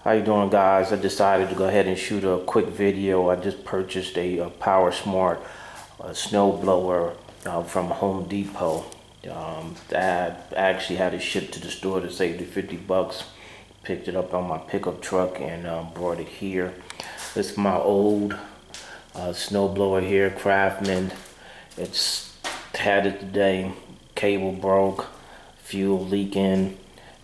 How you doing, guys? I decided to go ahead and shoot a quick video. I just purchased a Powersmart Snow Blower from Home Depot. I actually had it shipped to the store to save the 50 bucks. Picked it up on my pickup truck and brought it here. This is my old snow blower here, Craftsman. It's had it today. Cable broke, fuel leaking,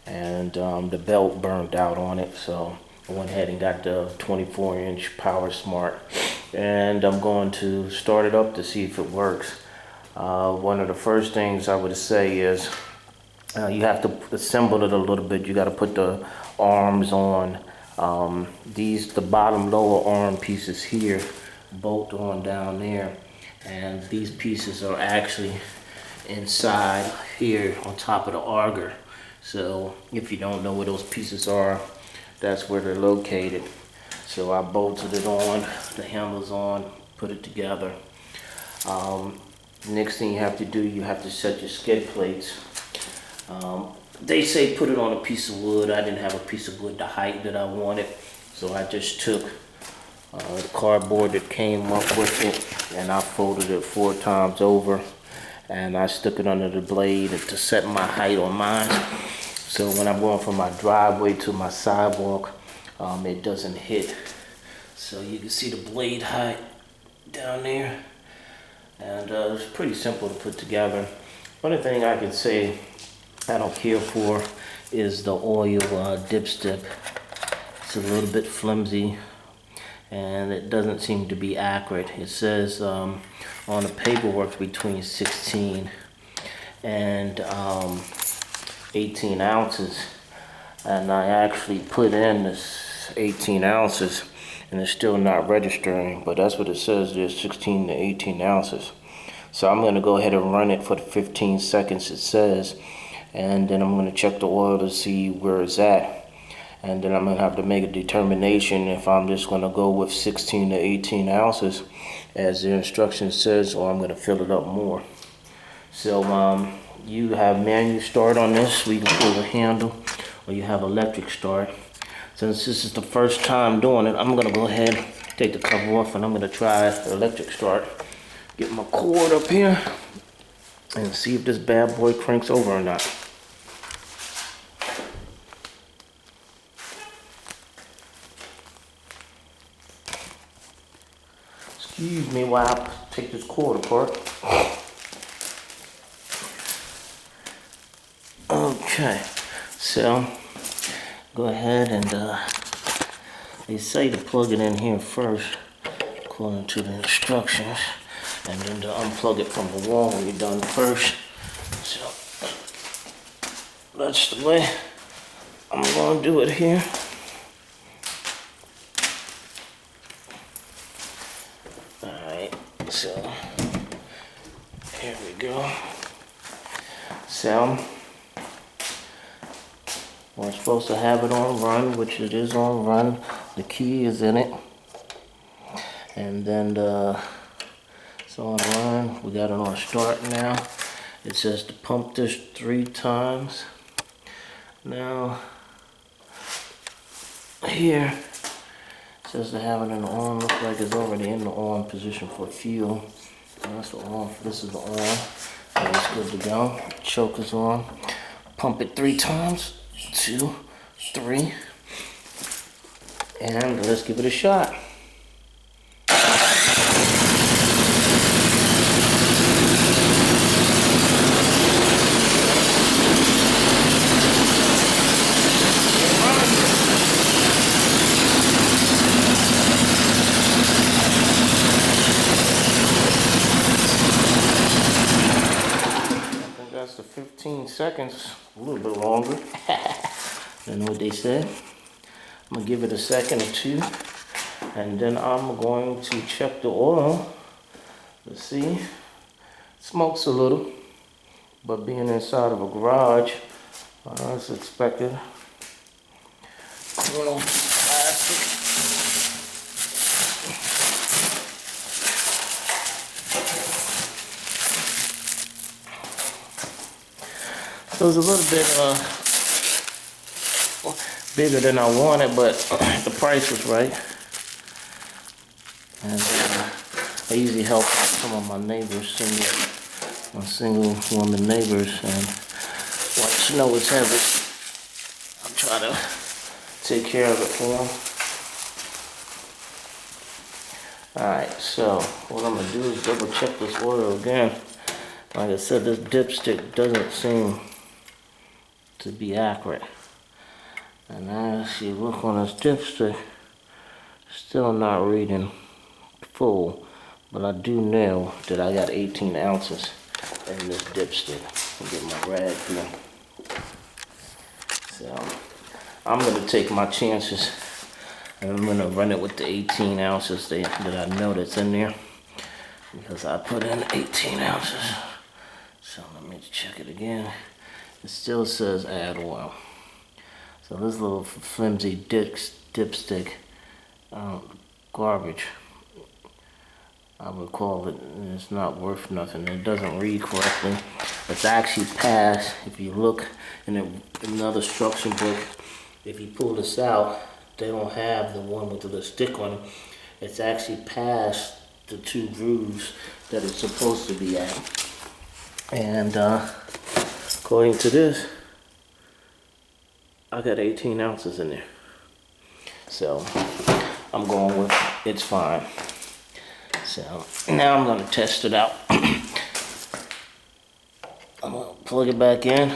and the belt burned out on it. So I went ahead and got the 24-inch Powersmart, and I'm going to start it up to see if it works. One of the first things I would say is you have to assemble it a little bit. You got to put the arms on. The bottom lower arm pieces here bolt on down there, and these pieces are actually inside here on top of the auger. So if you don't know where those pieces are, that's where they're located. So I bolted it on, the handles on, put it together. Next thing you have to do, you have to set your skid plates. They say put it on a piece of wood. I didn't have a piece of wood the height that I wanted, so I just took the cardboard that came up with it, and I folded it 4 times over, and I stuck it under the blade to set my height on mine. So when I'm going from my driveway to my sidewalk, it doesn't hit. So you can see the blade height down there, and it's pretty simple to put together. Only thing I can say I don't care for is the oil dipstick. It's a little bit flimsy, and it doesn't seem to be accurate. It says on the paperwork between 16 and 18 ounces, and I actually put in this 18 ounces and it's still not registering, but that's what it says. There's 16 to 18 ounces. So I'm going to go ahead and run it for the 15 seconds it says, and then I'm going to check the oil to see where it's at, and then I'm going to have to make a determination if I'm just going to go with 16 to 18 ounces as the instruction says, or I'm going to fill it up more. So you have manual start on this, so you can pull the handle, or you have electric start. Since this is the first time doing it, I'm going to go ahead, take the cover off, and I'm going to try electric start. Get my cord up here and see if this bad boy cranks over or not. Excuse me while I take this cord apart. Okay, so go ahead and they say to plug it in here first according to the instructions, and then to unplug it from the wall when you're done first. So that's the way I'm going to do it here. Alright, so here we go. So we're supposed to have it on run, which it is on run. The key is in it. And then it's on run. We got it on start now. It says to pump this 3 times. Now, here, it says to have it in the on. Looks like it's already in the on position for fuel. And that's the on. This is the on. So it's good to go. Choke is on. Pump it 3 times. 2, 3, and let's give it a shot. I think that's the 15 seconds, a little bit longer. You know what they said. I'm gonna give it a second or 2, and then I'm going to check the oil. Let's see. It smokes a little, but being inside of a garage, as expected. Little plastic. So it's a little bit bigger than I wanted, but the price was right. And I usually help some of my neighbors, my single woman neighbors, and when snow is heavy, I try to take care of it for them. Alright, so what I'm going to do is double check this oil again. Like I said, this dipstick doesn't seem to be accurate. And as you look on this dipstick, still not reading full, but I do know that I got 18 ounces in this dipstick. I'll get my rag here. So I'm going to take my chances. And I'm going to run it with the 18 ounces that I know that's in there, because I put in 18 ounces. So let me check it again. It still says add oil. So this little flimsy dipstick, garbage, I would call it. It's not worth nothing. It doesn't read correctly. It's actually past, if you look in another instruction book, if you pull this out, they don't have the one with the stick on it. It's actually past the 2 grooves that it's supposed to be at. And according to this, I got 18 ounces in there. So I'm going with it's fine. So now I'm going to test it out. I'm going to plug it back in.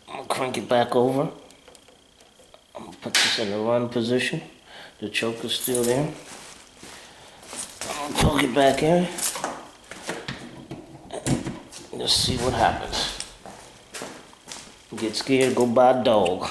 I'm going to crank it back over. I'm going to put this in the run position. The choker's still there. I'm going to plug it back in. Let's see what happens. Get scared, go buy a dog.